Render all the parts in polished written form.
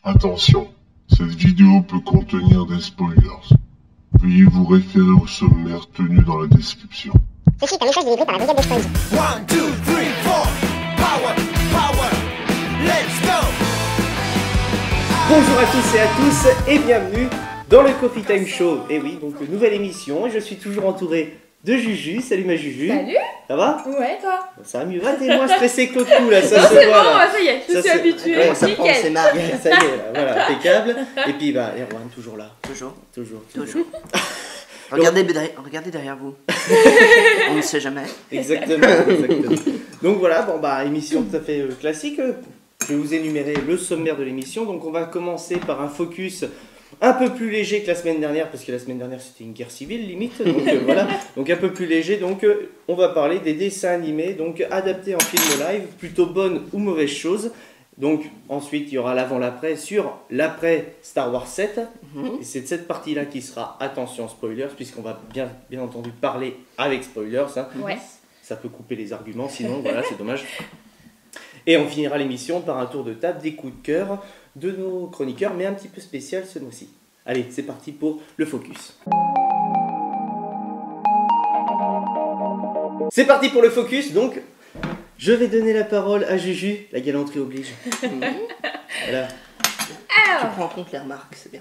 Attention, cette vidéo peut contenir des spoilers. Veuillez vous référer au sommaire tenu dans la description. Ceci est un message délivré par la brigade des spoils. 1, 2, 3, 4. Power, power, let's go. Bonjour à tous et à tous et bienvenue dans le Coffee Time Show. Et oui, donc nouvelle émission et je suis toujours entouré de Juju. Salut ma Juju. Salut. Ça va? Ouais, toi? Ça va mieux. Ah, t'es moins stressé que l'autre coup là, ça Non, se c'est voit bon, là. ça y est, je Ça, suis c'est- habituée. ouais, Ça prend ses Nickel. marques. Ça y est là, voilà, impeccable. Et puis bah Erwan toujours là. Toujours. Toujours. Regardez derrière vous. On ne sait jamais. Exactement, exactement. Donc voilà, bon bah émission tout à fait classique. Je vais vous énumérer le sommaire de l'émission. Donc on va commencer par un focus un peu plus léger que la semaine dernière, parce que la semaine dernière c'était une guerre civile limite. Donc voilà, donc un peu plus léger. Donc on va parler des dessins animés, donc adaptés en film live, plutôt bonne ou mauvaise chose. Donc ensuite il y aura l'avant-l'après sur l'après Star Wars 7. Et c'est de cette partie-là qui sera, attention spoilers, puisqu'on va bien entendu parler avec spoilers. Hein. Ouais. Ça peut couper les arguments, sinon voilà, c'est dommage. Et on finira l'émission par un tour de table des coups de cœur de nos chroniqueurs, mais un petit peu spécial ce mois-ci. Allez, c'est parti pour le focus. C'est parti pour le focus, donc je vais donner la parole à Juju, la galanterie oblige. Voilà. Tu prends en compte les remarques, c'est bien.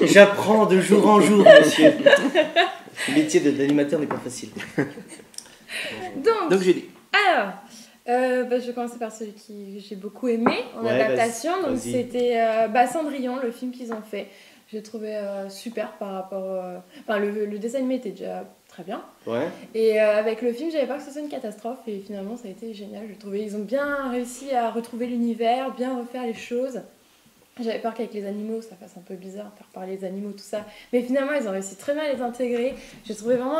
J'apprends de jour en jour, monsieur. Le métier d'animateur n'est pas facile. Donc j'ai dit. Alors, je vais commencer par celui que j'ai beaucoup aimé en Ouais, adaptation. Donc vas-y. c'était Cendrillon, le film qu'ils ont fait. J'ai trouvé super par rapport. Enfin, le dessin animé était déjà très bien. Ouais. Et avec le film, j'avais peur que ce soit une catastrophe. Et finalement, ça a été génial. J'ai trouvé ils ont bien réussi à retrouver l'univers, bien refaire les choses. J'avais peur qu'avec les animaux, ça fasse un peu bizarre, faire parler les animaux, tout ça. Mais finalement, ils ont réussi très bien à les intégrer. J'ai trouvé vraiment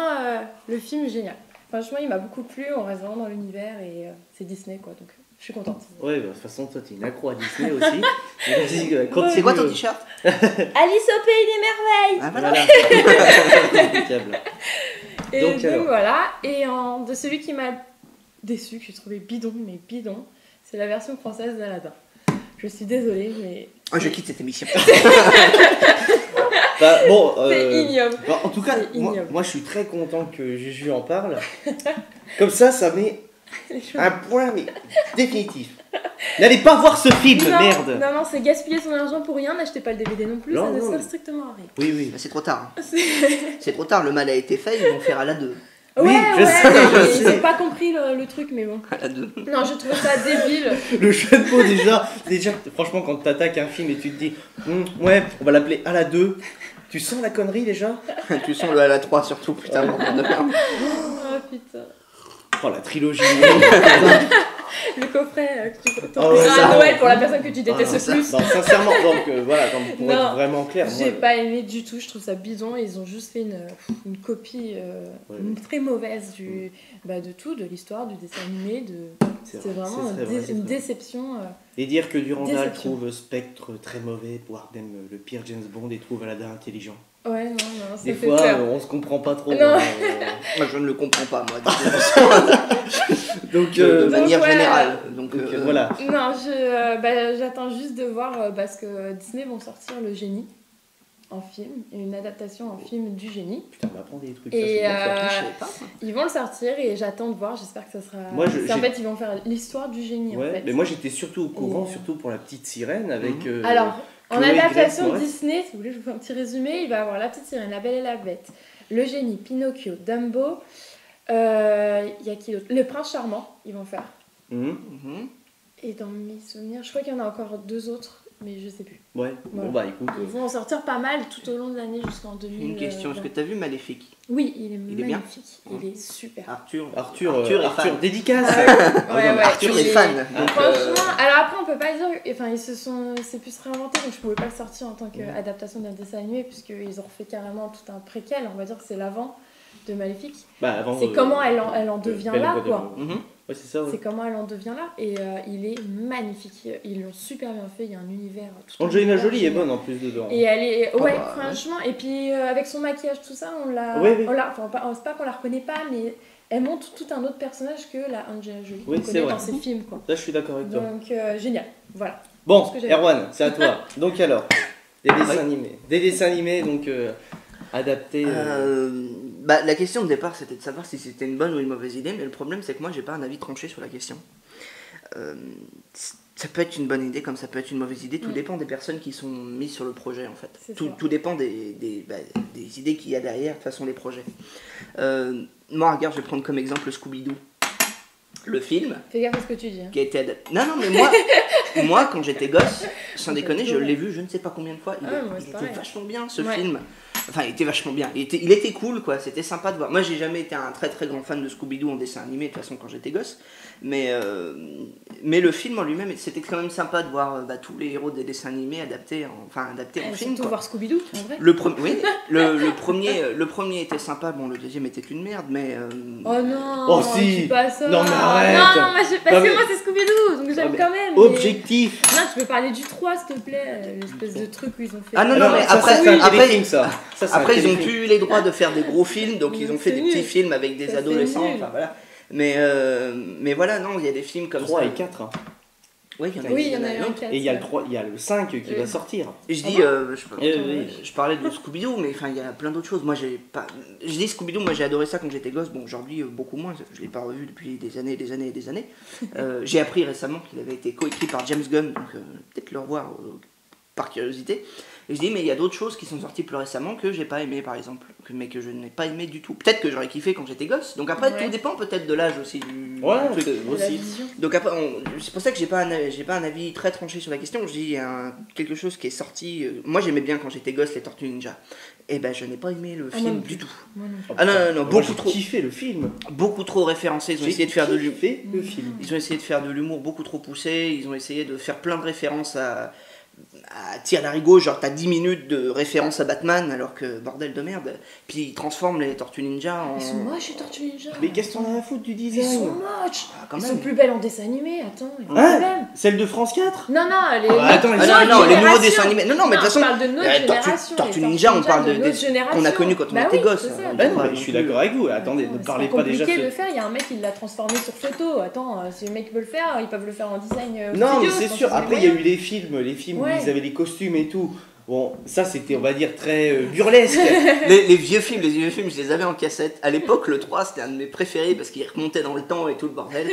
le film génial. Franchement, il m'a beaucoup plu. On reste vraiment dans l'univers et c'est Disney, quoi. Donc, je suis contente. Ouais, bah, de toute façon, toi, t'es une accro à Disney aussi. Et vas-y, continue. C'est quoi ton t-shirt? Alice au pays des merveilles. Ah voilà. Voilà. Impeccable. Et Donc, donc, alors. voilà. Et de celui qui m'a déçu, que j'ai trouvé bidon, mais bidon, c'est la version française d'Aladin. Je suis désolée, mais Oh, je quitte cette émission. Bah, bon, c'est ignoble. bah, en tout cas, C'est moi, ignoble. moi, je suis très content que Juju en parle. Comme ça met un point mais définitif. N'allez pas voir ce film, Non, merde. non, c'est gaspiller son argent pour rien. N'achetez pas le DVD non plus, Non, ça ne non, sert mais- strictement à rien. Oui, oui. C'est trop tard. hein. C'est- C'est trop tard, le mal a été fait, ils vont faire à la 2. Oui, ouais, je sais, mais je ils sais. n'ont pas compris le truc, mais bon. À la 2. Non, je trouve ça débile. Le jeu de mots, déjà, franchement, quand t'attaques un film et tu te dis, ouais, on va l'appeler à la 2, tu sens la connerie déjà? Tu sens le à la 3 surtout, putain. bordel de merde. Oh putain. Oh, la trilogie. Le coffret que tu Ah ouais, t'offriras ça. à Noël pour la personne que tu détestes Ah, ça. le plus. Non, sincèrement, donc voilà, pour être Non, vraiment clair, moi, J'ai pas aimé du tout, je trouve ça bidon. Ils ont juste fait une copie Ouais. très mauvaise de tout, de l'histoire, du dessin animé. c'est C'est vrai, vraiment c'est très vrai, c'est une vrai. déception. Et dire que Durandal Déception. trouve Spectre très mauvais, voire même le pire James Bond, et trouve Aladdin intelligent. Ouais, non, ça Des fait fois, peur. on se comprend pas trop. Non. hein, Moi je ne le comprends pas, moi. donc, De manière ouais. générale. Donc, voilà. Non, j'attends juste de voir parce que Disney vont sortir Le Génie en film, une adaptation en film du Génie. Putain, on m'apprend des trucs. Et ça, c'est bon, ça. Je savais pas. ils vont le sortir et j'attends de voir, j'espère que ça sera... Moi, en j'ai- fait, ils vont faire l'histoire du génie Ouais, en fait. mais moi j'étais surtout au courant, Et- surtout pour la petite sirène avec. Alors, en Chloé adaptation Grace Moretz. Disney, si vous voulez, je vous fais un petit résumé. Il va y avoir La Petite Sirène, La Belle et la Bête, Le Génie, Pinocchio, Dumbo. Il y a qui d'autre? Le Prince Charmant, ils vont faire. Mhm. Mhm. Et dans mes souvenirs, je crois qu'il y en a encore 2 autres, mais je sais plus. Ouais, Voilà. bon bah écoute. Ils vont en sortir pas mal tout au long de l'année jusqu'en 2000. Une question, est-ce que tu as vu Maléfique? Oui, il est Il est bien magnifique. Il est super. Arthur Arthur, est fan. dédicace. Ouais, ouais, Arthur il est fan. Donc, Franchement, alors après on peut pas dire, enfin c'est plus réinventé, donc je pouvais pas le sortir en tant qu'adaptation d'un dessin animé puisqu'ils ont refait carrément tout un préquel, on va dire que c'est l'avant de Maléfique. Bah, avant, C'est comment elle en devient Belle là Voix quoi. d'amour. Mhm. Ouais, c'est ça. Ouais. C'est comment elle en devient là et il est magnifique. Ils l'ont super bien fait, il y a un univers. Tout un Angelina univers Jolie est génial. bonne en plus dedans. Et elle est, ouais, bah, franchement, et puis avec son maquillage, tout ça, on l'a. Oui, oui. Enfin, c'est pas qu'on la reconnaît pas, mais elle montre tout un autre personnage que la Angelina Jolie Oui, qu'on c'est connaît vrai. dans ses films, quoi. Là, je suis d'accord avec toi. Donc, génial, voilà. Bon, ce que j'avais. Erwan, c'est à toi. Donc alors, des dessins Ouais. animés. Des dessins animés, donc adaptés. Bah, la question de départ, c'était de savoir si c'était une bonne ou une mauvaise idée, mais le problème, c'est que moi, j'ai pas un avis tranché sur la question. Ça peut être une bonne idée, comme ça peut être une mauvaise idée, tout dépend des personnes qui sont mises sur le projet, en fait. C'est Tout, ça. tout dépend des idées qu'il y a derrière, de toute façon, les projets. Moi, regarde, je vais prendre comme exemple Scooby-Doo. Le film, Fais gaffe à ce que tu dis. Hein. qui a été adapté. Non, mais moi quand j'étais gosse, sans déconner, je l'ai vu je ne sais pas combien de fois. Il, Ah, moi, il c'est était pareil. vachement bien ce Ouais. film. Enfin, il était vachement bien. Il était cool, quoi. C'était sympa de voir. Moi, j'ai jamais été un très très grand fan de Scooby-Doo en dessin animé, de toute façon, quand j'étais gosse. Mais le film en lui-même, c'était quand même sympa de voir tous les héros des dessins animés adaptés en film. Surtout Quoi. voir Scooby-Doo, en vrai. Oui, le premier était sympa, bon, le deuxième était une merde, mais. Oh non, Oh, si. dis pas ça. Non, mais arrête. Non, moi, parce Non, mais- que moi c'est Scooby-Doo, donc j'aime mais quand même. mais- Objectif. Non, tu peux parler du 3, s'il te plaît, l'espèce de truc où ils ont fait. Ah non, Alors, mais ça, après- c'est un après- téléfilm, ça. Ça, c'est un Après, ils ont téléfilm. plus eu les droits de faire des gros films, donc ils ont fait C'est des nul. petits films avec des Ça, c'est adolescents. nul. Enfin voilà. Mais voilà, non, il y a des films comme 3 ça. et 4. Hein. Oui, il y en a, Oui, il y en a eu un. un 4. Et il y a le 3, il y a le 5 qui va sortir. Et je Ah dis, Oui. je parlais de Scooby-Doo, mais enfin, il y a plein d'autres choses. Moi, j'ai pas. Je dis Scooby-Doo, moi j'ai adoré ça quand j'étais gosse. Bon, aujourd'hui, beaucoup moins. Je l'ai pas revu depuis des années, des années et des années. J'ai appris récemment qu'il avait été coécrit par James Gunn, donc peut-être le revoir par curiosité. Et je dis, mais il y a d'autres choses qui sont sorties plus récemment que j'ai pas aimé, par exemple, mais que je n'ai pas aimé du tout. Peut-être que j'aurais kiffé quand j'étais gosse. Donc après, Ouais. tout dépend peut-être de l'âge aussi du Ouais, truc. c'est- De la aussi. vision. Donc après, c'est pour ça que j'ai pas un avis très tranché sur la question. Je dis quelque chose qui est sorti. Moi, j'aimais bien quand j'étais gosse les Tortues Ninja. Et ben, je n'ai pas aimé le Ah, moi film non du plus. tout. Moi non plus. Ah non, non, non, Moi, beaucoup j'ai trop, kiffé le film. beaucoup trop référencé. Ils ont J'ai essayé de faire de l'humour. kiffé le film. Ils ont essayé de faire de l'humour beaucoup trop poussé. Ils ont essayé de faire plein de références à tir d'arigot, genre t'as 10 minutes de référence à Batman, alors que bordel de merde. Puis ils transforment les Tortues Ninja en. Ils sont moches, les Tortues Ninja. Mais qu'est-ce qu'on a à foutre du Ils sont design? moches. Ah, quand Ils même. sont plus belles en dessin animé, attends. Il y a pas de Hein problème. Celle de France 4? Non, non, les. bah, attends, Ah ils non, non, les nouveaux générations. dessins animés. Non, non, mais de toute façon, on parle de notre génération. Tortues les Ninja, on parle de de notre qu'on génération. a connu quand on Bah était oui, gosse. c'est ça. Bah non, mais je suis d'accord avec vous. Attendez, Attends, ne c'est parlez pas déjà compliqué de de le faire, il y a un mec qui l'a transformé sur photo. Attends, si les mecs veulent le faire, ils peuvent le faire en design. Au Non, mais studio, c'est je pense sûr. que c'est Après, il y a moyen. eu les films où Ouais. ils avaient les costumes et tout. Bon, ça c'était, on va dire, très burlesque. Les vieux films, je les avais en cassette. À l'époque, le 3, c'était un de mes préférés parce qu'il remontait dans le temps et tout le bordel.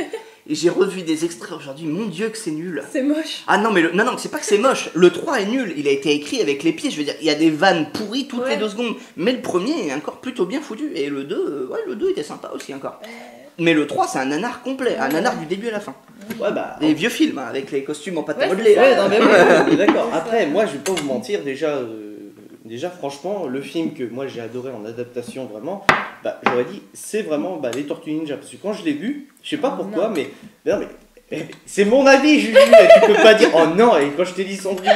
Et j'ai revu des extraits aujourd'hui. Mon Dieu, que c'est nul. C'est moche. Ah non, mais non, c'est pas que c'est moche. Le 3 est nul. Il a été écrit avec les pieds. Je veux dire, il y a des vannes pourries toutes Ouais. les 2 secondes. Mais le premier est encore plutôt bien foutu. Et le 2, le 2 était sympa aussi encore. Mais le 3, c'est un nanar complet. Un nanar du début à la fin. Ouais, bah. Des vieux films hein, avec les costumes en pâte à Ouais, modeler. c'est Ouais, ça. non, mais ouais, on est d'accord. C'est Après, ça. moi, je vais pas vous mentir, déjà, franchement, le film que moi j'ai adoré en adaptation, vraiment, bah, j'aurais dit, c'est vraiment les Tortues Ninja. Parce que quand je l'ai vu, je sais pas Oh, pourquoi, non. mais c'est mon avis, Juju. Tu peux pas dire, oh non, et quand je t'ai dit Cendrillon,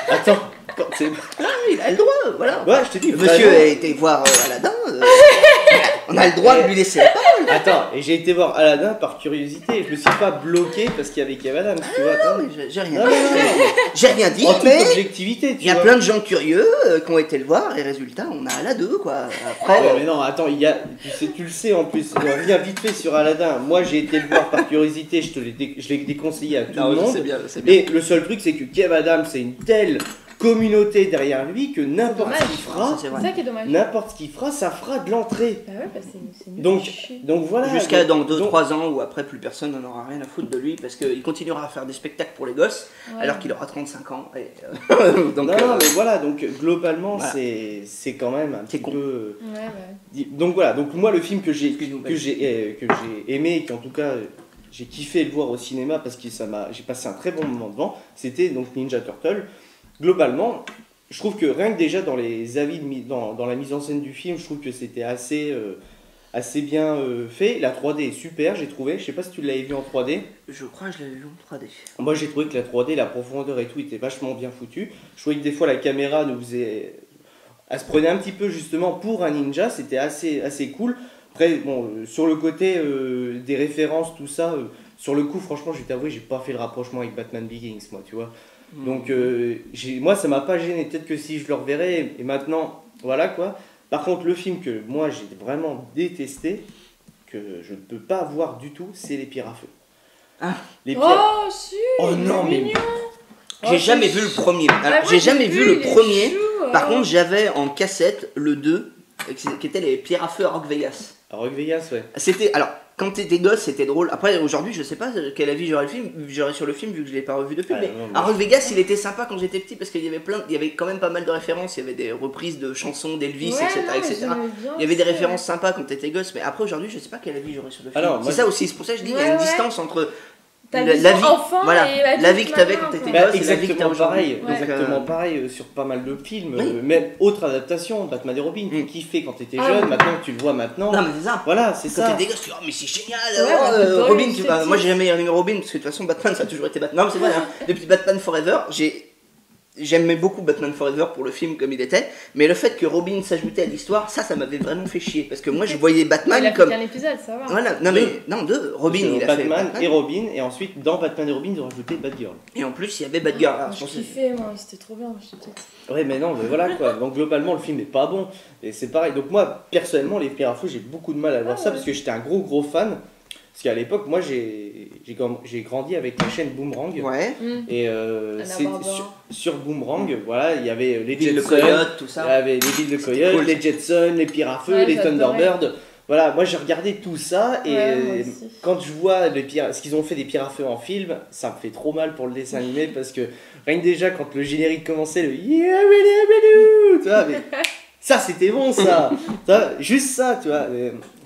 attends, quand c'est. Ah, il a le droit, voilà. Ouais, je te dis, Monsieur vraiment. a été voir Aladdin. On a le droit de lui laisser la parole. Attends, et j'ai été voir Aladdin par curiosité. Je me suis pas bloqué parce qu'il y avait Kev Adams, tu vois. Non, mais j'ai rien Non, dit. non, non, J'ai rien dit, En toute mais objectivité, tu il y a vois. plein de gens curieux qui ont été le voir et résultat, on a la 2 quoi. Après, Ouais, mais non, attends, tu le sais en plus, on revient vite fait sur Aladdin. Moi j'ai été le voir par curiosité, je l'ai déconseillé à tout le monde. bien, c'est bien. Et le seul truc, c'est que Kev Adams, c'est une telle communauté derrière lui que n'importe dommage. ce qu'il fera, C'est C'est vrai. ça qui est dommage. n'importe ce qu'il fera, ça fera de l'entrée. Bah ouais, bah c'est nul. Donc, à chier. donc voilà. Jusqu'à dans donc- 2-3 ans où après plus personne n'en aura rien à foutre de lui parce qu'il continuera à faire des spectacles pour les gosses Ouais. alors qu'il aura 35 ans. Et, donc, Non, non, mais voilà, donc globalement, voilà. c'est quand même un C'est petit con. peu. Ouais, ouais. Donc voilà, donc moi le film que j'ai Excuse-nous, que j'ai aimé et qu'en tout cas j'ai kiffé le voir au cinéma parce que j'ai passé un très bon moment devant, c'était donc Ninja Turtle. Globalement, je trouve que rien que déjà dans les avis dans la mise en scène du film, je trouve que c'était assez bien fait. La 3D est super, j'ai trouvé. Je sais pas si tu l'avais vu en 3D. je crois que je l'avais vu en 3D. Moi j'ai trouvé que la 3D, la profondeur et tout était vachement bien foutu. Je trouvais que des fois la caméra nous faisait. Elle se prenait un petit peu justement pour un ninja, c'était assez cool. Après, bon, sur le côté des références, tout ça, sur le coup, franchement, je vais t'avouer, j'ai pas fait le rapprochement avec Batman Begins, moi, tu vois. Donc, moi, ça m'a pas gêné. Peut-être que si je le reverrai, et maintenant, voilà quoi. Par contre, le film que moi j'ai vraiment détesté, que je ne peux pas voir du tout, c'est Les Pierres à Feu. Ah. Les Pierres. Oh, si Oh il est non, mais- mignon. J'ai jamais vu le premier. Alors, j'ai jamais vu le premier. Par contre, j'avais en cassette le 2, qui était les pierres à feu à Rock Vegas. À Rock Vegas, ouais. C'était, alors, quand t'étais gosse, c'était drôle. Après, aujourd'hui, je sais pas quel avis j'aurais sur le film, vu que je l'ai pas revu depuis. Ah, mais non, à Rock Vegas, il était sympa quand j'étais petit parce qu'il y avait quand même pas mal de références. Il y avait des reprises de chansons d'Elvis, etc. Il y avait des références sympas quand t'étais gosse. Mais après, aujourd'hui, je sais pas quel avis j'aurais sur le film. Alors, c'est ça aussi, c'est pour ça que je dis, il y a une distance entre ta la vie, enfant voilà, et adulte la vie que t'avais quand maintenant, t'étais quoi. gosse et la vie que t'as Exactement aujourd'hui. pareil, exactement pareil sur pas mal de films, Oui. même autre adaptation, Batman et Robin, tu kiffais quand t'étais jeune, maintenant tu le vois maintenant. Non, mais c'est ça. Voilà, c'est Quand ça. t'es des gosses, tu dis oh mais c'est génial, Ouais, bah, t'adorais Robin, les moi j'ai petits. jamais aimé Robin parce que de toute façon Batman ça a toujours été Batman. Non mais c'est vrai, hein. Depuis Batman Forever, j'aimais beaucoup Batman Forever pour le film comme il était, mais le fait que Robin s'ajoutait à l'histoire, ça m'avait vraiment fait chier parce que moi je voyais Batman Il a fait comme qu'un épisode, ça va. voilà, non mais non deux, Robin Sur il a fait Batman Batman et Robin, et ensuite dans Batman et Robin ils ont rajouté Batgirl. et en plus il y avait Batgirl. Alors, je Je pensais- kiffais, moi, c'était trop bien. J'étais petite. Ouais, mais non, mais voilà quoi. Donc globalement, le film est pas bon. Et c'est pareil. Donc moi, personnellement, les Pierres à Feu, j'ai beaucoup de mal à voir ça parce que j'étais un gros fan. Parce qu'à l'époque, moi, j'ai grandi avec la chaîne Boomerang. Ouais, Et Anna c'est Barbara. sur Boomerang, voilà, il y avait les Ville de Jetsons, Coyote, tout il y ça. avait les villes de Coyote, cool, les Jetsons, les Pierres à Feu, Ouais, les j'adorais. Thunderbirds. Voilà, moi j'ai regardé tout ça et Ouais, moi aussi. quand je vois ce qu'ils ont fait des Pierres à Feu en film, ça me fait trop mal pour le dessin animé parce que rien que déjà quand le générique commençait, le tu vois, mais ça c'était bon ça, juste ça, tu vois,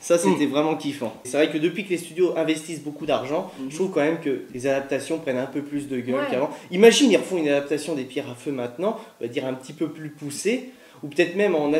ça c'était vraiment kiffant. C'est vrai que depuis que les studios investissent beaucoup d'argent, je trouve quand même que les adaptations prennent un peu plus de gueule Ouais. qu'avant. Imagine ils refont une adaptation des Pierres à Feu maintenant, on va dire un petit peu plus poussée, ou peut-être même en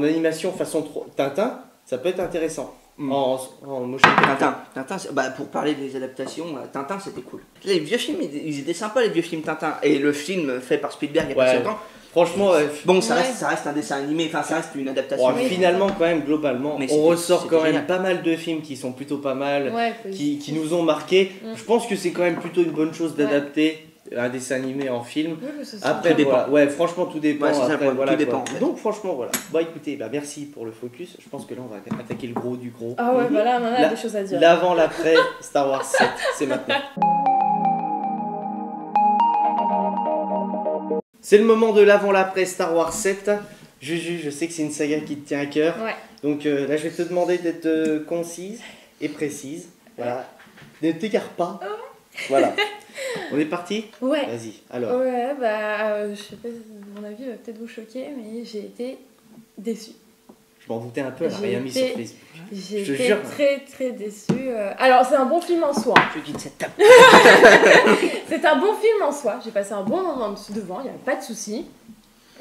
animation façon Tintin. Ça peut être intéressant. En motion capture. Tintin, pour parler des adaptations, Tintin c'était cool. Les vieux films, ils étaient sympas les vieux films Tintin. Et le film fait par Spielberg il y a pas si longtemps. Franchement, Bon, ça Ouais. reste un dessin animé, enfin ça reste une adaptation. bon, finalement, quand même, globalement, Mais on c'était- ressort quand c'était même génial. pas mal de films qui sont plutôt pas mal, Ouais, qui nous ont marqué. Je pense que c'est quand même plutôt une bonne chose d'adapter un dessin animé en film. Oui, mais c'est Après, Tout dépend. voilà. Ouais, franchement, tout dépend. Ouais, c'est ça le Après, problème, voilà, tout quoi. dépend, en fait. Donc, franchement, voilà. Bon, écoutez, merci pour le focus. Je pense que là, on va attaquer le gros du gros. Ah ouais, voilà, on en a La- des choses à dire. L'avant, l'après, Star Wars 7, c'est maintenant. C'est le moment de l'avant, l'après Star Wars 7. Juju, je sais que c'est une saga qui te tient à cœur. Ouais. Donc là, je vais te demander d'être concise et précise. Voilà. Ne t'égare pas. Voilà. On est parti ? Ouais. Vas-y, alors. Ouais, je sais pas, mon avis va peut-être vous choquer, mais j'ai été déçue. Je m'en doutais un peu, elle a J'ai rien mis sur été- Facebook. J'ai Je te été jure. très déçue. Alors, c'est un bon film en soi. Je quitte cette table. C'est un bon film en soi. J'ai passé un bon moment devant, il n'y avait pas de souci.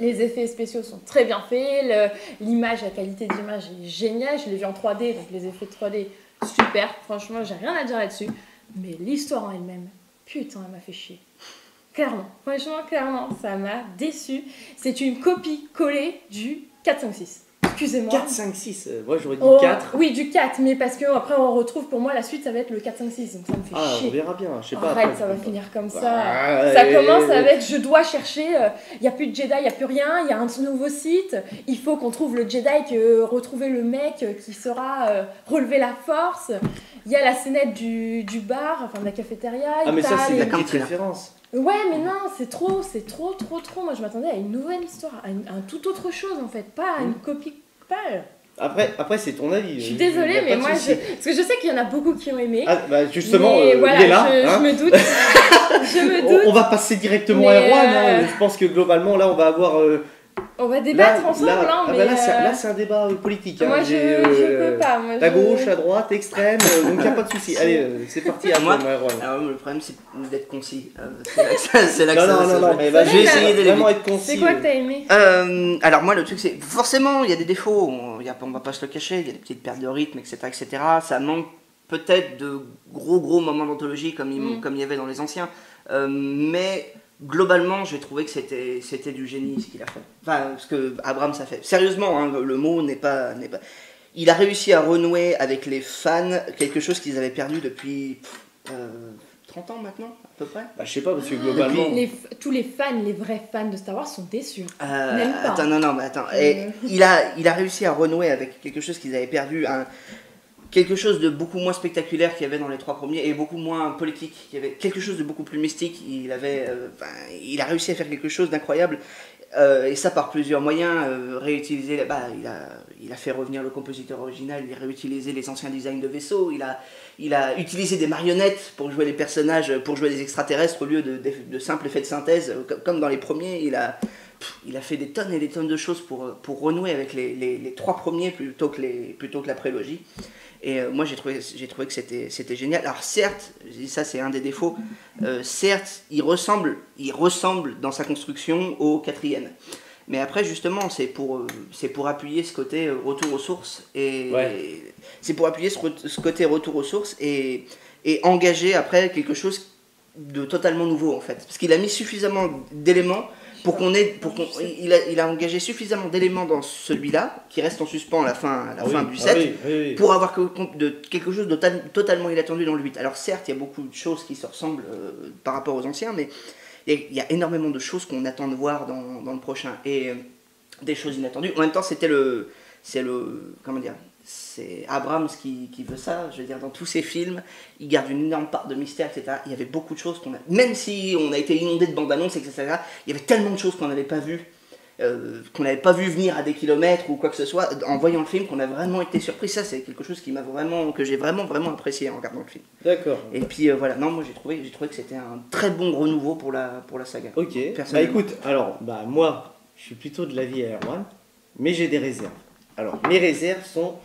Les effets spéciaux sont très bien faits. L'image, la qualité d'image est géniale. Je l'ai vu en 3D, donc les effets de 3D, super. Franchement, j'ai rien à dire là-dessus. Mais l'histoire en elle-même, putain, elle m'a fait chier. Clairement, franchement, clairement, ça m'a déçue. C'est une copie collée du 4-5-6. Excusez-moi. 4, 5, 6. Moi, j'aurais dit Oh, 4. oui, du 4, mais parce que après on retrouve, pour moi, la suite, ça va être le 4-5-6, donc ça me fait Ah, on chier. verra bien. Je sais pas. Arrête, après. ça va finir comme ça. Ah, Ça et- commence avec je dois chercher, il n'y a plus de Jedi, il n'y a plus rien, il y a un nouveau site, il faut qu'on trouve le Jedi, retrouver le mec qui saura relever la force. Il y a la scénette du bar, enfin de la cafétéria. Ah, mais ça, c'est la la petite cantine. référence. Ouais, mais non, c'est trop. Moi, je m'attendais à une nouvelle histoire, à un tout autre chose en fait, pas à une copie pâle. Après c'est ton avis. Je suis Y a désolée, pas mais de moi, souci. parce que je sais qu'il y en a beaucoup qui ont aimé. Ah, bah justement, mais voilà, il est là. je hein. me doute. Je me doute. On va passer directement Mais, à Erwan. Hein. Je pense que globalement, là, on va avoir. On va débattre ensemble, là, hein, ah mais bah là, c'est un débat politique. Hein. moi, je peux pas. Moi, La je- gauche, la droite, extrême, donc il n'y a pas de souci. Allez, c'est parti à Moi, toi, Erwan. Alors le problème c'est d'être concis. C'est là que Non, ça- non, ça- non, non, mais C'est vas-y, vrai, je vais essayer d'aller vraiment vite. être concis. C'est quoi que t'as aimé Alors moi le truc c'est forcément il y a des défauts, on va pas se le cacher, il y a des petites pertes de rythme etc. Ça manque peut-être de gros moments d'anthologie comme il y avait dans les anciens, mais globalement j'ai trouvé que c'était du génie ce qu'il a fait, enfin ce que Abrams a fait. Sérieusement hein, le mot n'est pas il a réussi à renouer avec les fans quelque chose qu'ils avaient perdu depuis 30 ans maintenant à peu près. Bah, je sais pas, parce que globalement. Tous les fans, les vrais fans de Star Wars sont déçus. Même pas. Attends, non, mais attends. Et il a réussi à renouer avec quelque chose qu'ils avaient perdu, quelque chose de beaucoup moins spectaculaire qu'il y avait dans les 3 premiers et beaucoup moins politique. Il y avait quelque chose de beaucoup plus mystique. Il a réussi à faire quelque chose d'incroyable. Et ça par plusieurs moyens, réutiliser, il a fait revenir le compositeur original, il a réutilisé les anciens designs de vaisseaux, il a utilisé des marionnettes pour jouer les personnages, pour jouer des extraterrestres au lieu de simples effets de synthèse, comme dans les premiers. Il a fait des tonnes et des tonnes de choses pour renouer avec les 3 premiers plutôt que la prélogie. Et moi j'ai trouvé que c'était génial. Alors certes, ça c'est un des défauts, certes il ressemble dans sa construction au 4e. Mais après justement c'est pour appuyer ce côté retour aux sources c'est pour appuyer ce côté retour aux sources et engager après quelque chose de totalement nouveau en fait. Parce qu'il a mis suffisamment d'éléments il a engagé suffisamment d'éléments dans celui-là, qui reste en suspens à la fin du set, pour avoir quelque chose de totalement inattendu dans le 8. Alors certes, il y a beaucoup de choses qui se ressemblent par rapport aux anciens, mais il y a énormément de choses qu'on attend de voir dans le prochain, et des choses inattendues. En même temps, c'est Abrams qui veut ça. Je veux dire, dans tous ses films, il garde une énorme part de mystère, etc. Il y avait beaucoup de choses même si on a été inondé de bandes annonces, etc., il y avait tellement de choses qu'on n'avait pas vues, venir à des kilomètres ou quoi que ce soit, en voyant le film, qu'on a vraiment été surpris. Ça, c'est quelque chose que j'ai vraiment apprécié en regardant le film. D'accord. Et puis voilà, non, moi j'ai trouvé que c'était un très bon renouveau pour la saga. Ok. Bah écoute, alors, moi, je suis plutôt de l'avis à Erwan, mais j'ai des réserves. Alors, mes réserves sont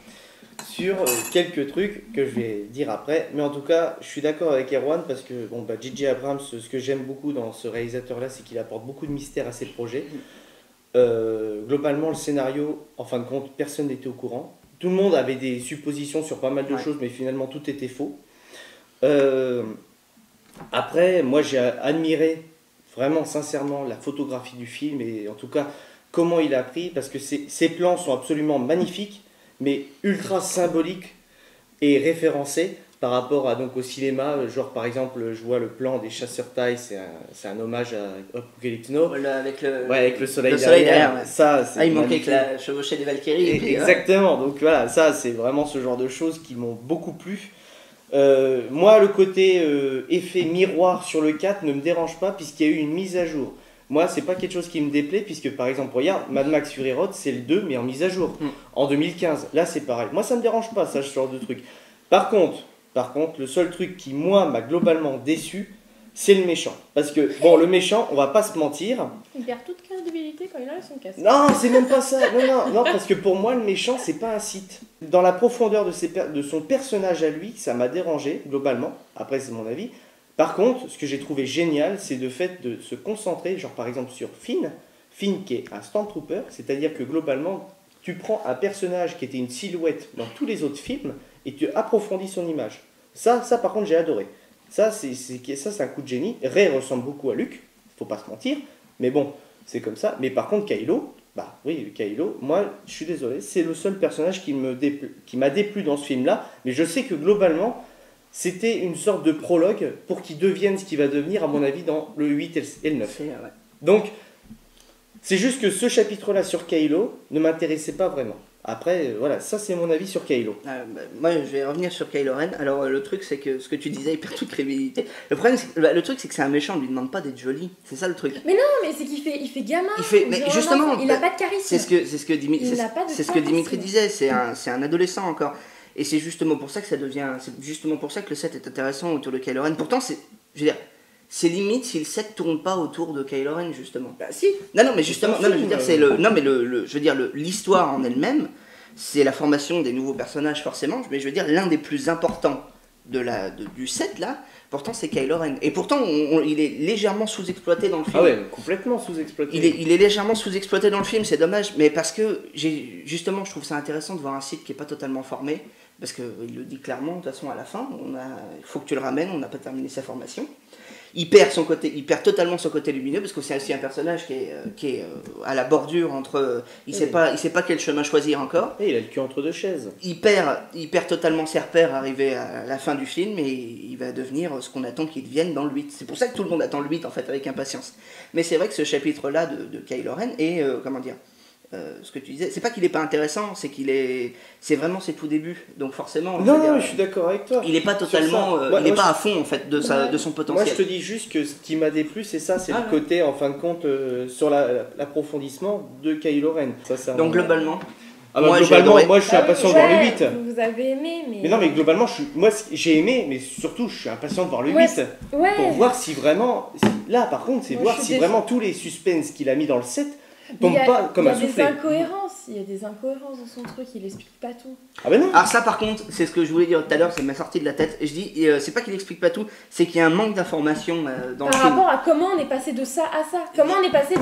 sur quelques trucs que je vais dire après, mais en tout cas je suis d'accord avec Erwan parce que J.J. Abrams, ce que j'aime beaucoup dans ce réalisateur là, c'est qu'il apporte beaucoup de mystère à ses projets. Globalement le scénario, en fin de compte, personne n'était au courant, tout le monde avait des suppositions sur pas mal de choses, mais finalement tout était faux. Après, moi j'ai admiré vraiment sincèrement la photographie du film, et en tout cas comment il a pris, parce que ces plans sont absolument magnifiques, mais ultra symbolique et référencé par rapport au cinéma. Genre par exemple, je vois le plan des chasseurs taille, c'est un hommage à Apocalypse Now. Avec le soleil derrière. Ouais. Ça, c'est il manquait que la chevauchée des Valkyries. Exactement, donc voilà, ça c'est vraiment ce genre de choses qui m'ont beaucoup plu. Moi, le côté effet miroir sur le 4 ne me dérange pas, puisqu'il y a eu une mise à jour. Moi, c'est pas quelque chose qui me déplaît, puisque par exemple, regarde, Mad Max Fury Road, c'est le 2, mais en mise à jour, en 2015. Là, c'est pareil. Moi, ça me dérange pas, ça, ce genre de truc. Par contre, le seul truc qui, moi, m'a globalement déçu, c'est le méchant. Parce que, le méchant, on va pas se mentir. Il perd toute crédibilité quand il a son casque. Non, c'est même pas ça. Non, parce que pour moi, le méchant, c'est pas un Sith. Dans la profondeur de son personnage à lui, ça m'a dérangé, globalement. Après, c'est mon avis. Par contre, ce que j'ai trouvé génial, c'est le fait de se concentrer, genre par exemple sur Finn qui est un Stormtrooper, c'est-à-dire que globalement, tu prends un personnage qui était une silhouette dans tous les autres films et tu approfondis son image. Ça par contre, j'ai adoré. Ça, c'est un coup de génie. Rey ressemble beaucoup à Luke, faut pas se mentir, mais bon, c'est comme ça. Mais par contre, Kylo, moi, je suis désolé, c'est le seul personnage qui m'a déplu dans ce film-là, mais je sais que globalement, c'était une sorte de prologue pour qu'il devienne ce qu'il va devenir, à mon avis, dans le 8 et le 9. Donc, c'est juste que ce chapitre-là sur Kylo ne m'intéressait pas vraiment. Après, voilà, ça c'est mon avis sur Kylo. Moi, je vais revenir sur Kylo Ren. Alors, le truc, c'est que ce que tu disais, il perd toute crédibilité. Le truc, c'est que c'est un méchant, on lui demande pas d'être joli. C'est ça le truc. Mais non, mais c'est qu'il fait gamin. Mais justement, il a pas de charisme. C'est ce que Dimitri disait, c'est un adolescent encore. Et c'est justement pour ça que le set est intéressant autour de Kylo Ren. Pourtant, c'est limite si le set tourne pas autour de Kylo Ren, justement. Bah si. Non, mais justement, l'histoire en elle-même, c'est la formation des nouveaux personnages forcément, mais je veux dire l'un des plus importants du set là. Pourtant, c'est Kylo Ren. Et pourtant, il est légèrement sous-exploité dans le film. Ah ouais, complètement sous-exploité. Il est légèrement sous-exploité dans le film, c'est dommage. Mais parce que, je trouve ça intéressant de voir un site qui n'est pas totalement formé. Parce qu'il le dit clairement, de toute façon, à la fin, il faut que tu le ramènes, on n'a pas terminé sa formation. Il perd totalement son côté lumineux, parce que c'est aussi un personnage qui est à la bordure entre... Il sait pas quel chemin choisir encore. Et il a le cul entre deux chaises. Il perd totalement ses repères arrivé à la fin du film, et il va devenir ce qu'on attend qu'il devienne dans le 8. C'est pour ça que tout le monde attend le 8, en fait, avec impatience. Mais c'est vrai que ce chapitre-là de Kylo Ren est, ce que tu disais, c'est pas qu'il est pas intéressant, c'est qu'il est, c'est vraiment ses tout débuts, donc forcément. Non, je suis d'accord avec toi. Il est pas totalement, il est pas à fond en fait de son potentiel. Moi, je te dis juste que ce qui m'a déplu, c'est ça, c'est Ah, le côté, en fin de compte, sur l'approfondissement de Kylo Ren. Ça, donc globalement. Moi, globalement, moi, je suis impatient de voir le 8. Vous avez aimé, mais. Mais non, mais globalement, moi, j'ai aimé, mais surtout, je suis impatient de voir le 8. Ouais. Pour voir si vraiment. Là, par contre, c'est Moi, voir je suis si déjà- vraiment tous les suspens qu'il a mis dans le set tombent pas comme un soufflé. Il y a des incohérences dans son truc, il explique pas tout. Ah ben non. Alors ça par contre, c'est ce que je voulais dire tout à l'heure, ça m'a sorti de la tête. Je dis, c'est pas qu'il explique pas tout, c'est qu'il y a un manque d'informations dans le Par film. rapport à comment on est passé de ça à ça. Comment on est passé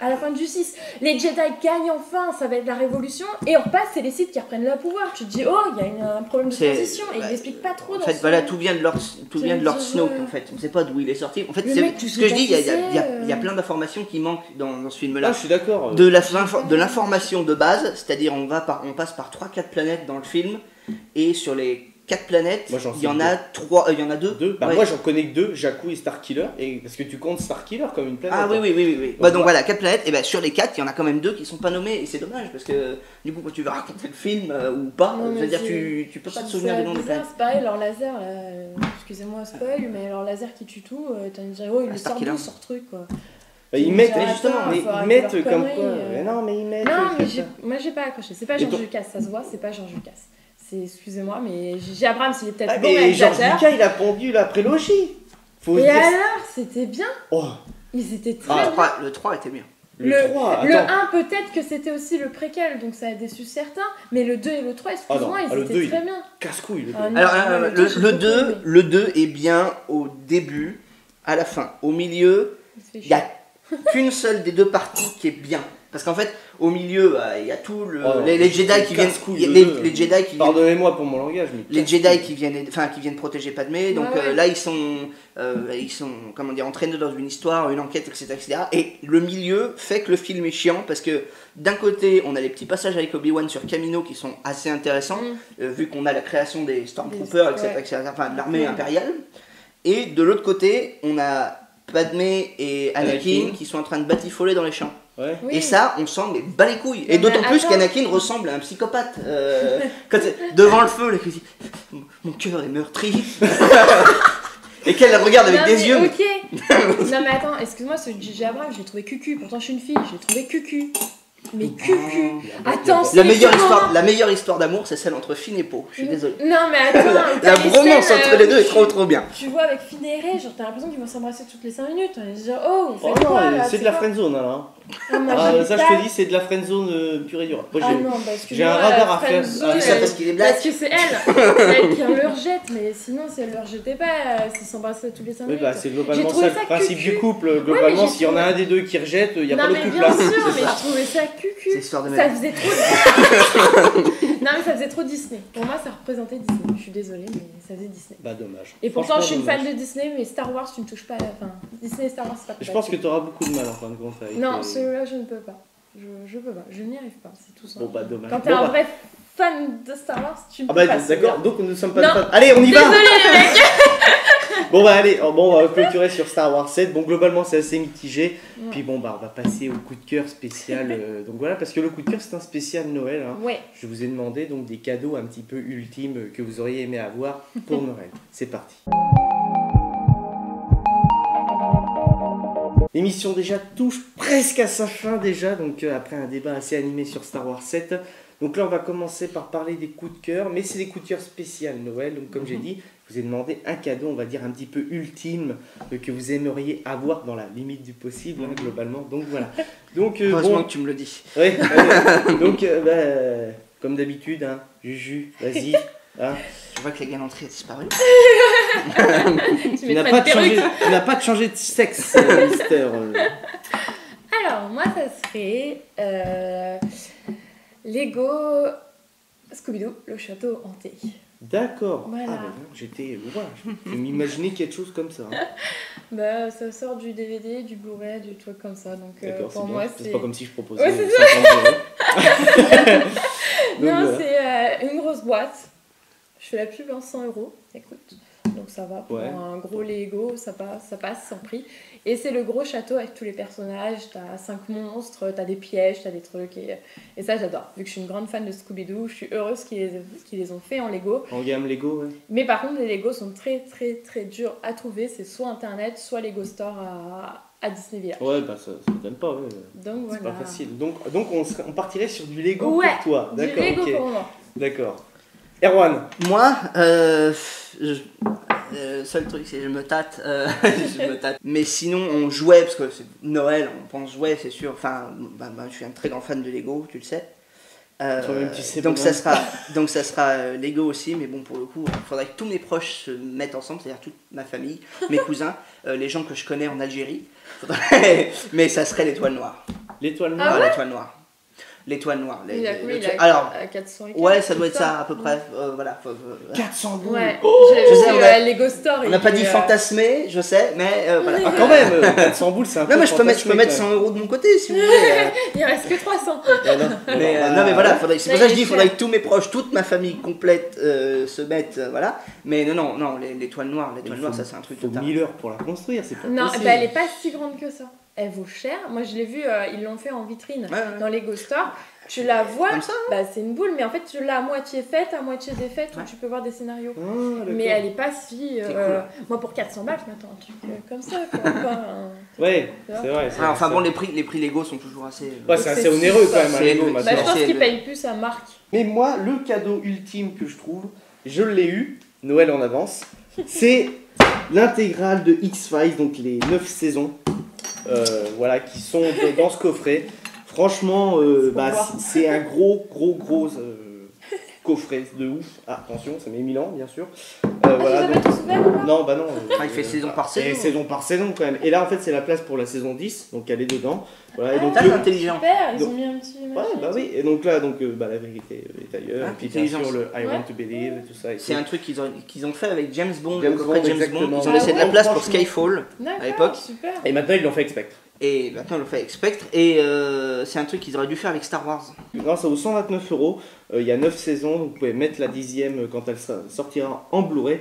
à la fin de Justice. Les Jedi gagnent enfin, ça va être la révolution. Et on repasse, c'est les Sith qui reprennent le pouvoir. Tu te dis, oh, il y a un problème de C'est- transition. Et il n'explique pas trop En dans fait, son- voilà, tout vient de Lord Snoke dire, en fait. On sait pas d'où il est sorti. En fait, Le c'est mec, tu ce sais que je pas dis, il qui y a c'est, plein d'informations qui manquent dans ce Là, film-là. je suis d'accord. De l'information de base, c'est-à-dire on passe par 3-4 planètes dans le film, et sur les 4 planètes, Moi, j'en il y sais en deux. a 3, il y en a 2. Bah, moi, j'en connais que 2, Jakku et Starkiller. Et parce que tu comptes Starkiller comme une planète. Ah oui, hein. oui. Bah, donc voilà, 4 planètes, et ben sur les 4, il y en a quand même 2 qui sont pas nommés, et c'est dommage parce que du coup, quand tu vas raconter le film ou pas, Non, mais c'est-à-dire c'est- tu peux pas te Je souvenir trouve du ça nom des bizarre, planètes. c'est pareil, leur laser, là, excusez-moi spoil, mais leur laser qui tue tout, t'as une dire, oh, il le sort Starkiller. d'où, ce truc, quoi. Bah, ils mettent, Mais justement, attends, mais faut ils arrêter mettent leurs comme conneries, quoi. Mais non, mais ils mettent. Non, mais c'est ça. moi j'ai pas accroché, c'est pas Et George pour- Lucas, ça se voit, c'est pas George Lucas. C'est, excusez-moi, mais J.J. Abrams, il est peut-être Ah, bon mais George réalisateur. Lucas, il a pondu la prélogie. Faut Et dire. alors, c'était bien, Oh, ils étaient très Ah, bien. le 3 était bien. le 3, Le attends. 1, peut-être que c'était aussi le préquel, donc ça a déçu certains, mais le 2 et le 3, excuse-moi, Ah non, ils le étaient 2, il très est- bien. Casse-couille, le 2. Ah, non, Alors, non, j'ai beaucoup aimé. le 2 est bien au début, à la fin. Au milieu, Il se fait il y a chier. qu'une seule des deux parties qui est bien. Parce qu'en fait, au milieu, il y a tout le. Oh non, les Jedi qui viennent. casse-couille, Les le deux. Jedi qui viennent. Pardonnez-moi pour mon langage, mais. Les Jedi qui viennent protéger Padmé, donc Ouais, ouais. là ils sont comment dire, entraînés dans une histoire, une enquête, etc. Et le milieu fait que le film est chiant parce que d'un côté on a les petits passages avec Obi-Wan sur Kamino qui sont assez intéressants, vu qu'on a la création des Stormtroopers, etc., Ouais. etc., enfin de l'armée Ouais. impériale, et de l'autre côté on a Padmé et Anakin Anakin. qui sont en train de batifoler dans les champs. Ouais. Oui. Et ça, on s'en met bas les couilles. Et Mais d'autant plus attends. qu'Anakin ressemble à un psychopathe. Quand devant le feu, là, qui dit mon cœur est meurtri. Et qu'elle la regarde avec Non, des mais yeux. Ok. Non mais attends, excuse-moi, ce J.J. Abrams, je l'ai trouvé cucu. Pourtant je suis une fille, je l'ai trouvé cucu. Mais cucu. Attends, c'est La meilleure histoire d'amour, c'est celle entre Finn et Poe. Je suis désolé. Non mais attends. La t'as les bromance scènes, entre les deux est trop bien. Tu vois avec Finn et Rey, genre t'as l'impression qu'ils vont s'embrasser toutes les 5 minutes. On est genre oh, on fait Oh quoi non, là c'est de la quoi friendzone alors. Ah, moi, Ah, j'aime ça, pas. je te dis, c'est de la friendzone pure et dure. Moi, Ah j'ai- non, bah j'ai excuse-moi. un radar la à faire. friendzone, Tout ça parce qu'il est black. Parce que c'est elle qui le rejette, mais sinon si elle le rejetait pas, c'est s'embrasser tous les 5 Oui, minutes. bah, c'est J'ai globalement trouvé ça ça le principe cucu. du couple. Globalement, j'ai s'il y en a trouvé- un des deux qui rejette, il n'y a non pas de mais couple bien là. sûr, mais C'est ça. je trouvais ça cucu. C'est l'histoire de ma Ça vie. faisait trop Non mais ça faisait trop Disney. Pour moi ça représentait Disney. Je suis désolée mais ça faisait Disney. Bah, dommage. Et pourtant Franchement, je suis une fan dommage. de Disney mais Star Wars tu ne touches pas à la fin. Disney et Star Wars c'est pas Je pense que tu auras beaucoup de mal en fin de compte avec. Non, celui-là je ne peux pas. Je peux pas, je n'y arrive pas, c'est tout ça. Bon, bah, dommage. Quand t'es Bon, un bah. vrai fan de Star Wars, tu ne Ah, peux bah, pas. d'accord, donc nous ne sommes pas Non. des fans. Allez, on y va! Désolée les mecs. Bon, bah, allez, bon, on va clôturer sur Star Wars 7. Bon, globalement, c'est assez mitigé. Ouais. Puis, bon, bah, on va passer au coup de cœur spécial. Donc, voilà, parce que le coup de cœur, c'est un spécial Noël. Hein. Ouais. Je vous ai demandé donc des cadeaux un petit peu ultimes que vous auriez aimé avoir pour Noël. C'est parti. L'émission déjà touche presque à sa fin déjà, donc après un débat assez animé sur Star Wars 7. Donc là on va commencer par parler des coups de cœur, mais c'est des coups de cœur spécial Noël, donc comme j'ai dit, je vous ai demandé un cadeau, on va dire un petit peu ultime, que vous aimeriez avoir dans la limite du possible, hein, globalement. Donc voilà. Donc, Heureusement bon, que tu me le dis. ouais, donc comme d'habitude, hein, Juju, vas-y. Hein. Je vois que la galanterie a disparu. Tu Tu n'as mettras pas, une de changé- perruque. tu n'as pas de changé de sexe, Mister. Alors, moi, ça serait Lego Scooby-Doo, le château hanté. D'accord. Voilà. Ah, bah non, j'étais loin. Je m'imaginais quelque chose comme ça. hein. Bah, ça sort du DVD, du Blu-ray, du truc comme ça. Donc, D'accord, c'est pour bien. moi, C'est c'est. pas comme si je proposais Ouais, c'est 50 euros. Donc, Non, voilà. c'est une grosse boîte. Je fais la pub en 100 euros. Écoute. donc ça va. Pour Ouais. un gros Lego, ça passe sans prix. Et c'est le gros château avec tous les personnages. T'as 5 monstres, t'as des pièges, t'as des trucs. Et ça, j'adore. Vu que je suis une grande fan de Scooby-Doo, je suis heureuse qu'ils les ont fait en Lego. En gamme Lego, ouais. Mais par contre, les Lego sont très très très durs à trouver. C'est soit Internet, soit Lego Store à Disney Village. Ouais, bah ça donne pas, ouais. Donc C'est voilà. pas facile. Donc on partirait sur du Lego Ouais, pour toi. du D'accord, Lego ok. pour moi. D'accord. Erwan, Moi, seul truc, c'est que je me tâte. Je me tâte. Mais sinon, on jouait, parce que c'est Noël, on pense jouer, c'est sûr. Enfin, je suis un très grand fan de Lego, tu le sais. Toi-même, tu sais donc, pas ça sera Lego aussi, mais bon, pour le coup, il faudrait que tous mes proches se mettent ensemble, c'est-à-dire toute ma famille, mes cousins, les gens que je connais en Algérie. Mais ça serait l'étoile noire. l'étoile Ah noire. ouais L'étoile noire. L'étoile noire. Il a combien? Il a Alors, 400 et ouais, quelques, ça doit être c'est ça à peu près. Voilà. 400 boules. Ouais, Je sais, j'ai vu on a- Lego Store. On n'a pas dit fantasmer, je sais, mais voilà. Ah, quand même, 400 boules, c'est un peu. Non, mais je peux mettre fantasmé, 100 quand euros de mon côté si vous voulez. Il reste que 300. même. Non, Non, mais voilà, c'est pour ça que je dis, il faudrait cher. que tous mes proches, toute ma famille complète se mettent, voilà. Mais non, l'étoile noire, ça c'est un truc Il faut total. 1000 heures pour la construire, c'est pas Non, possible. bah, elle est pas si grande que ça. Elle vaut cher. Moi, je l'ai vu, ils l'ont fait en vitrine Ouais. dans Lego Store. Tu la vois, Comme ça, bah, c'est une boule, mais en fait, tu l'as à moitié faite, à moitié défaite, où Ouais. tu peux voir des scénarios. Ah, d'accord. Mais elle est pas si. C'est cool. Moi, pour 400 balles, je m'attends à un truc comme ça, quoi. Pas un- Ouais, Tu vois. c'est vrai. Ah, enfin bon, les prix Lego sont toujours assez. Ouais, c'est assez C'est onéreux quand super. même, un C'est Lego élevé. Bah, maintenant. je pense c'est qu'ils élevé. payent plus sa marque. Mais moi, le cadeau ultime que je trouve, je l'ai eu, Noël en avance, c'est l'intégrale de X-Files, donc les 9 saisons, voilà, qui sont dans ce coffret. Franchement, c'est un gros coffret de ouf. Ah, attention, ça met 1000 ans, bien sûr. Ah, Voilà, tu donc- les as tous ouverts ou pas? Non, bah non. Ah, il fait saison par Et saison. saison par saison quand même. Et là, en fait, c'est la place pour la saison 10, donc elle est dedans. Voilà, et Ah, donc Ça, le- c'est intelligent. Super, ils Donc- ont mis un petit. Ouais, machin bah et oui. Et donc là, la vérité est ailleurs. Ah, et puis bien intelligence. sûr, le I Ouais. Want to Believe et tout ça. et C'est tout. un truc qu'ils ont fait avec James Bond, James le coffret Bond, James Bond. exactement. Ils ont laissé de la Ah ouais, place pour franchement. Skyfall tout. D'accord, à l'époque. super. Et maintenant, ils l'ont fait avec Spectre. Et maintenant on le fait avec Spectre. Et c'est un truc qu'ils auraient dû faire avec Star Wars. Non, ça vaut 129 €. Il y a 9 saisons, donc vous pouvez mettre la 10e quand elle sortira en Blu-ray.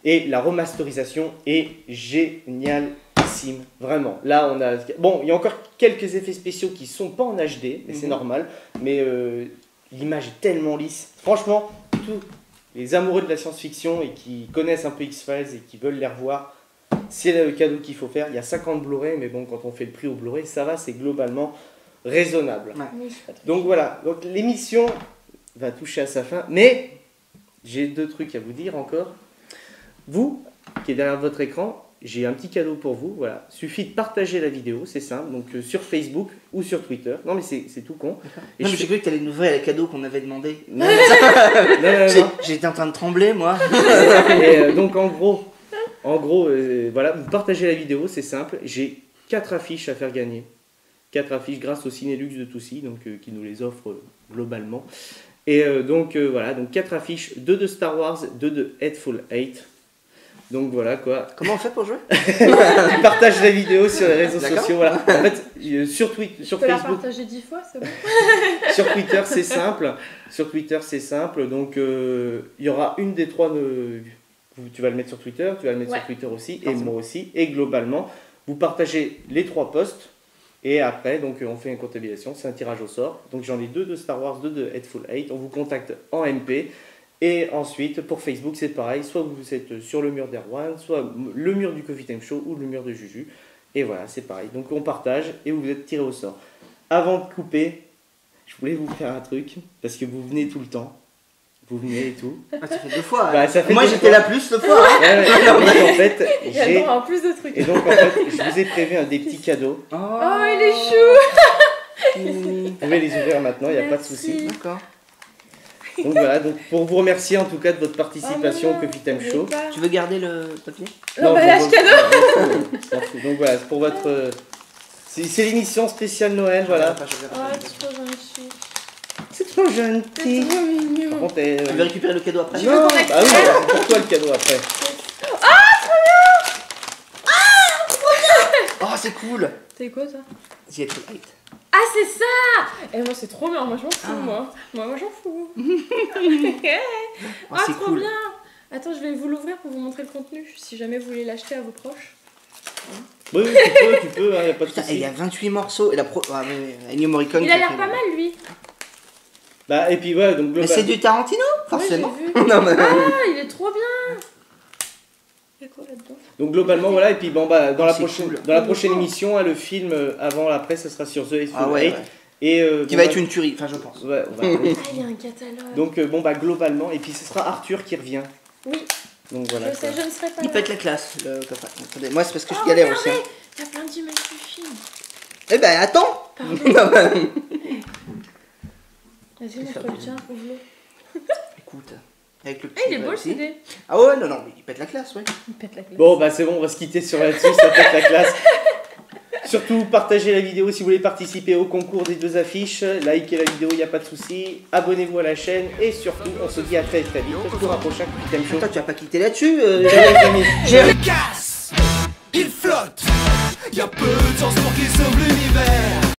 Et la remasterisation est génialissime, vraiment. Là, on a. Bon, il y a encore quelques effets spéciaux qui sont pas en HD, mais c'est Mhm. normal. Mais l'image est tellement lisse. Franchement, tous les amoureux de la science-fiction et qui connaissent un peu X-Files et qui veulent les revoir, c'est le cadeau qu'il faut faire. Il y a 50 Blu-ray, mais bon, quand on fait le prix au Blu-ray, ça va, c'est globalement raisonnable. Oui, je suis pas très- Donc voilà, donc l'émission va toucher à sa fin, mais j'ai 2 trucs à vous dire encore. Vous, qui êtes derrière votre écran, j'ai un petit cadeau pour vous, voilà. Suffit de partager la vidéo, c'est simple, donc sur Facebook ou sur Twitter. Non mais c'est tout con. Et Non, je mais j'ai cru que t'allais nous ouvrir les cadeaux qu'on avait demandé. Non, non. J'étais en train de trembler moi. Et donc en gros, voilà, vous partagez la vidéo, c'est simple. J'ai 4 affiches à faire gagner. 4 affiches grâce au Cinélux de Toussy, donc qui nous les offre globalement. Et donc voilà, donc 4 affiches, 2 de Star Wars, 2 de Hateful Eight. Donc voilà quoi. Comment on fait pour jouer? Tu partages la vidéo sur les réseaux D'accord. sociaux. Voilà. En fait, sur Tu peux la Facebook, partager 10 fois, c'est bon. sur Twitter, c'est simple. Sur Twitter, c'est simple. Donc il y aura une des 3. Tu vas le mettre sur Twitter, tu vas le mettre Ouais. sur Twitter aussi, et Forcément. moi aussi. Et globalement, vous partagez les 3 posts. Et après, donc on fait une comptabilisation, c'est un tirage au sort. Donc j'en ai 2 de Star Wars, 2 de Hateful Eight. On vous contacte en MP. Et ensuite, pour Facebook, c'est pareil. Soit vous êtes sur le mur d'Erwan, soit le mur du Coffee Time Show ou le mur de Juju. Et voilà, c'est pareil. Donc on partage et vous êtes tiré au sort. Avant de couper, je voulais vous faire un truc, parce que vous venez tout le temps. Vous venez et tout. Ah, ça fait 2 fois. Bah, ça fait Moi 2 j'étais fois. là plus 2 fois. Hein. Ouais, ouais. Donc, en fait, Il y a le j'ai... droit à plus de trucs. Et donc en fait, je vous ai prévu des petits cadeaux. Oh, il est chou. Vous pouvez les ouvrir maintenant, il n'y a pas de Merci. souci. D'accord. Donc voilà, donc pour vous remercier en tout cas de votre participation Oh, au Coffee Time non, Show. pas. Tu veux garder le papier? L'emballage pour- cadeau. M'en fous. Donc voilà, c'est pour votre... C'est l'émission spéciale Noël, voilà. Enfin, je verrai Oh, pas. c'est trop gentil. C'est trop C'est gentil. trop Par mignon. contre, Tu veux récupérer le cadeau après? Je veux non, qu'on bah oui, récupère. c'est pour toi le cadeau après. Oh, c'est cool! C'est quoi ça? The Hateful Eight. Ah, c'est ça! Et moi, c'est trop bien. Moi, je m'en fous, moi. Moi, j'en fous. Oh, Ah, c'est trop cool. bien! Attends, je vais vous l'ouvrir pour vous montrer le contenu, si jamais vous voulez l'acheter à vos proches. Oui, tu peux, hein, y a pas de Putain, et il souci. y a 28 morceaux. Et la pro. Ah, mais Ennio Morricone. Il a qui l'air fait pas le- mal, lui. Bah, et puis ouais, donc Mais c'est globalement. du Tarantino, forcément. Ouais, j'ai vu. Non, mais. Ah, il est trop bien. Il y a quoi là-dedans? Donc globalement, voilà, et puis bon, bah, dans la C'est prochaine, cool. dans la prochaine émission, hein, le film avant, après, ça sera sur The Hateful Ah ouais, Eight. ouais. Et, Qui bon, va bah, être une tuerie, enfin, je pense. ouais, Ah, il y a un catalogue. donc bon, bah, globalement, et puis ce sera Arthur qui revient. Oui, Donc voilà. je sais, je ne serai pas Il là. pète la classe, le copain. Attendez, moi, c'est parce que je Oh, galère regardez, aussi. Hein. il y a plein d'images du film. Eh ben, attends. Pardon. Non, bah, Vas-y, montre le tien, ouvre-le. écoute, avec le petit. Ah, il est beau le ici. CD. Ah ouais, non, non, mais il pète la classe, ouais. Il pète la classe. Bon, bah c'est bon, on va se quitter sur là-dessus, ça pète la classe. Surtout, partagez la vidéo si vous voulez participer au concours des 2 affiches. Likez la vidéo, il n'y a pas de souci. Abonnez-vous à la chaîne. Et surtout, on se dit à très très vite pour un prochain Quitem Show. Toi, tu vas pas quitter là-dessus. Ciao les amis. Il casse, il flotte, y a peu de chance pour qu'il sauve l'univers.